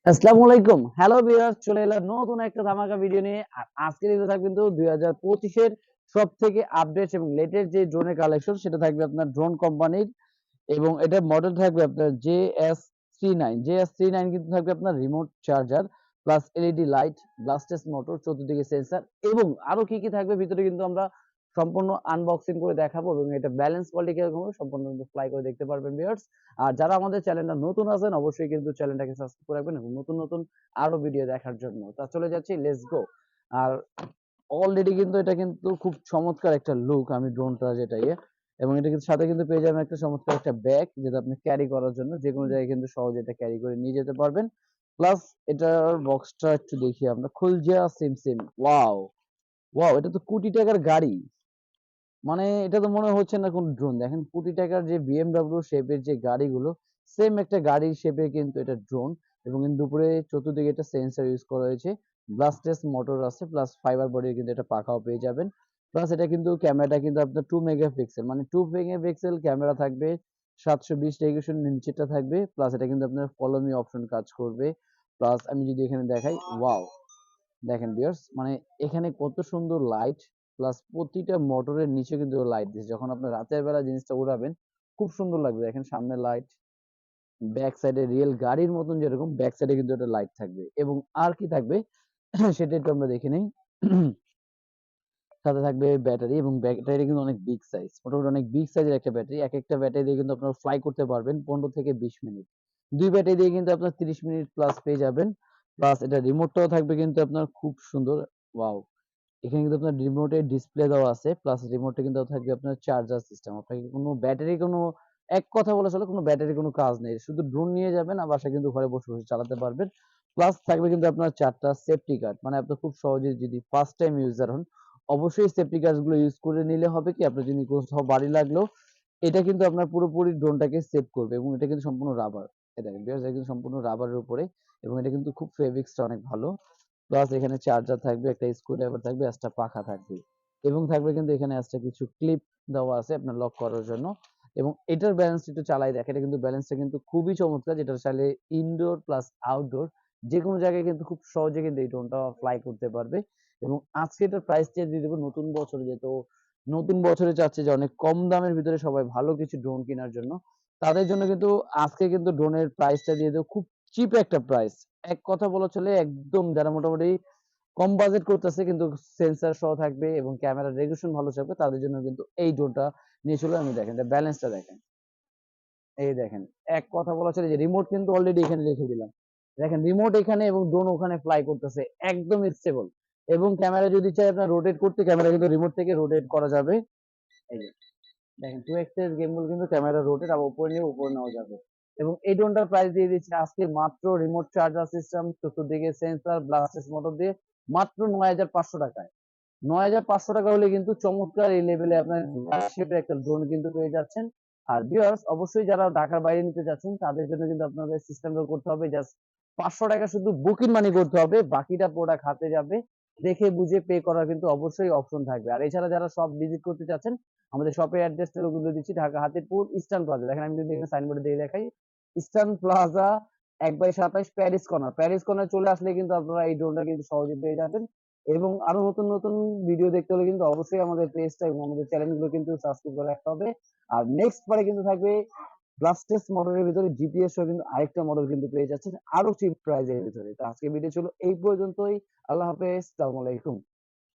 আসসালামু আলাইকুম। Hello viewers, চলে এলাম নতুন একটা ধামাকা ভিডিও নিয়ে। আর আজকের ভিডিও থাকবে কিন্তু 2025 এর সবথেকে আপডেট এবং লেটেস্ট যে ড্রোনের কালেকশন সেটা থাকবে আপনার ড্রোন কোম্পানির, এবং এটার মডেল থাকবে আপনার JS39। JS39 কিন্তু থাকবে আপনার remote charger plus LED light, ব্লাস্টেস মোটর, চতুর্দিকে সেন্সর এবং আরো কি থাকবে ভিতরে কিন্তু আমরা সম্পূর্ণ আনবক্সিং করে দেখাবো, এবং এটা ব্যালেন্স কোয়ালিটি কিরকম হবে সম্পূর্ণ কিন্তু ফ্লাই করে দেখতে পারবেন ভিউয়ার্স। আর যারা আমাদের চ্যানেলটা নতুন আছেন অবশ্যই কিন্তু চ্যানেলটাকে সাবস্ক্রাইব করে রাখবেন এবং নতুন নতুন আরো ভিডিও দেখার জন্য। তা চলে যাচ্ছি, লেটস গো। আর অলরেডি কিন্তু এটা কিন্তু খুব চমৎকার একটা লুক, আমি ড্রোনটা যেটা এবং এটা কিন্তু সাথে কিন্তু পেয়ে যাবেন একটা চমৎকার একটা ব্যাগ, যেটা আপনি ক্যারি করার জন্য যে কোনো জায়গায় কিন্তু সহজে এটা ক্যারি করে নিয়ে যেতে পারবেন। প্লাস এটার বক্সটা একটু দেখি আমরা, খুলজিয়া সিম সিম। ওয়াও, ওয়াও, এটা তো কোটি টাকার গাড়ি। মানে এটা তো মনে হচ্ছে না কোন ড্রোন। দেখেন কোটি টাকার যে বিএমডব্লিউ শেপের যে গাড়িগুলো, সেম একটা গাড়ির শেপে কিন্তু এটা ড্রোন, এবং কিন্তু উপরে চতুর্দিকে একটা সেন্সর ইউজ করা হয়েছে, ব্লাস্টেস মোটর আছে, প্লাস ফাইবার বডির কিন্তু এটা পাখাও পেয়ে যাবেন। প্লাস এটা কিন্তু ক্যামেরাটা কিন্তু আপনার 2 মেগাপিক্সেল, মানে 2 মেগাপিক্সেল ক্যামেরা থাকবে, 720 রেজোলিউশন নিচেরটা থাকবে। প্লাস এটা কিন্তু আপনার ফলো মি অপশন কাজ করবে। প্লাস আমি যদি এখানে দেখাই, ওয়াও, দেখেন ভিউয়ার্স, মানে এখানে কত সুন্দর লাইট, প্লাস প্রতিটা মোটরের নিচে কিন্তু লাইট দিয়েছে। যখন আপনি রাতের বেলা জিনিসটা উড়াবেন খুব সুন্দর লাগবে। দেখেন সামনে লাইট, ব্যাক সাইডে রিয়েল গাড়ির মতন যেরকম ব্যাক সাইডে কিন্তু একটা লাইট থাকবে। এবং আর কি থাকবে সেটা একটু আমরা দেখে নেই। সাথে থাকবে ব্যাটারি, এবং ব্যাটারি কিন্তু অনেক বিগ সাইজ, মোটামুটি অনেক বিগ সাইজের একটা ব্যাটারি। এক একটা ব্যাটারি দিয়ে কিন্তু আপনারা ফ্লাই করতে পারবেন 15 থেকে 20 মিনিট। দুই ব্যাটারি দিয়ে কিন্তু আপনার 30 মিনিট প্লাস পেয়ে যাবেন। প্লাস এটা রিমোটটাও থাকবে কিন্তু আপনার খুব সুন্দর। ওয়াও, এখানে কিন্তু আপনার রিমোটের ডিসপ্লে দেওয়া আছে, প্লাস রিমোটে কিন্তু থাকবে আপনার চার্জার সিস্টেম। আপনাকে কোনো ব্যাটারি কোনো, এক কথা বলা চলে, কোনো ব্যাটারি কোনো কাজ নেই, শুধু ড্রোন নিয়ে যাবেন আর বাসায় কিন্তু ঘরে বসে বসে চালাতে পারবেন। প্লাস থাকবে কিন্তু আপনার 4টা সেফটি গার্ড, মানে আপনি খুব সহজে যদি ফার্স্ট টাইম ইউজার হন অবশ্যই সেফটি গার্ড গুলো ইউজ করে নিলে হবে কি, আপনার যদি কোথাও বাড়ি লাগলো এটা কিন্তু আপনার পুরোপুরি ড্রোনটাকে সেভ করবে। এবং এটা কিন্তু সম্পূর্ণ রাবার, এটা দেখেন ভিউয়ার্স, এটা কিন্তু সম্পূর্ণ রাবারের উপরে, এবং এটা কিন্তু খুব ফেভিক্সটা অনেক ভালো। প্লাস এখানে চার্জার থাকবে, একটা স্ক্রুড্রাইভার থাকবে, একটা পাখা থাকবে, এবং থাকবে কিন্তু এখানে একটা কিছু ক্লিপ দেওয়া আছে আপনার লক করার জন্য। এবং এটার ব্যালেন্স একটু চালাই দেখেন, এটা কিন্তু ব্যালেন্সটা কিন্তু খুবই চমৎকার, যেটা চাইলে ইনডোর প্লাস আউটডোর যে কোনো জায়গায় কিন্তু খুব সহজে কিন্তু এই ড্রোনটা ফ্লাই করতে পারবে। এবং আজকে এটার প্রাইসটা দিয়ে দেবো নতুন বছরে, যেহেতু নতুন বছরে চাচ্ছে যে অনেক কম দামের ভিতরে সবাই ভালো কিছু ড্রোন কেনার জন্য, তাদের জন্য কিন্তু আজকে কিন্তু ড্রোনের প্রাইসটা দিয়ে দেবো খুব চিপ একটা প্রাইস। এক কথা বলা চলে একদম যারা মোটামুটি কম বাজেট করতেছে কিন্তু সেন্সর সহ থাকবে এবং ক্যামেরার রেজোলিউশন ভালো থাকবে, তাদের জন্য কিন্তু এই ড্রোনটা নিয়ে চলে। আমি দেখেন এটা ব্যালেন্সটা দেখেন, এই দেখেন, এক কথা বলা চলে যে রিমোট কিন্তু অলরেডি এখানে রেখে দিলাম। দেখেন রিমোট এখানে এবং ড্রোন ওখানে ফ্লাই করতেছে, একদম স্টেবল। এবং ক্যামেরা যদি চাই আপনার রোটেট করতে, ক্যামেরা কিন্তু রিমোট থেকে রোটেট করা যাবে। এই যে দেখেন 2x এর গেমবল কিন্তু ক্যামেরা রোটেট আবার উপরে নিয়ে উপরে নেওয়া যাবে। এবং এই ড্রোনটার প্রাইস দিয়ে দিচ্ছি আজকে মাত্র রিমোট চার্জার সিস্টেম, চতুর্দিকে সেন্সর, ব্লাস্টেস মোটর দিয়ে মাত্র 9,500 টাকায়। 9,500 টাকা হলে কিন্তু চমৎকার এই লেভেলে আপনার শেপের একটা ড্রোন কিন্তু পেয়ে যাচ্ছেন। আর ভিউয়ার্স অবশ্যই যারা ঢাকার বাইরে নিতে যাচ্ছেন তাদের জন্য কিন্তু আপনাদের সিস্টেমটা করতে হবে, জাস্ট 500 টাকা শুধু বুকিং মানি করতে হবে, বাকিটা প্রোডাক্ট হাতে যাবে। দেখে বুঝে পে করার কিন্তু অবশ্যই অপশন থাকবে। আর এছাড়া যারা সব ভিজিট করতে চাচ্ছেন, আমাদের শপের অ্যাড্রেসটা কিন্তু দিচ্ছি, ঢাকা হাতিরপুর ইস্টার্ন প্লাজা। দেখেন আমি যদি এখানে সাইনবোর্ডে দিয়ে দেখাই, eastern plaza 1/27 Paris corner. Paris corner চলে আসলে কিন্তু আপনারা এই ড্রোনটা কিন্তু সহজে পেয়ে যাবেন। এবং আরো নতুন নতুন ভিডিও দেখতে হলে কিন্তু অবশ্যই আমাদের পেজটা এবং আমাদের চ্যানেলগুলো কিন্তু সাবস্ক্রাইব করে রাখতে হবে। আর নেক্সট বারে কিন্তু থাকবে ব্লাস্টেস মডেলের ভিতরে জিপিএস সহ কিন্তু আরেকটা মডেল কিন্তু পেয়ে যাচ্ছেন আরো চিপ প্রাইজের ভিতরে। তো আজকে ভিডিও ছিল এই পর্যন্তই। আল্লাহ হাফেজ, আসসালামু আলাইকুম।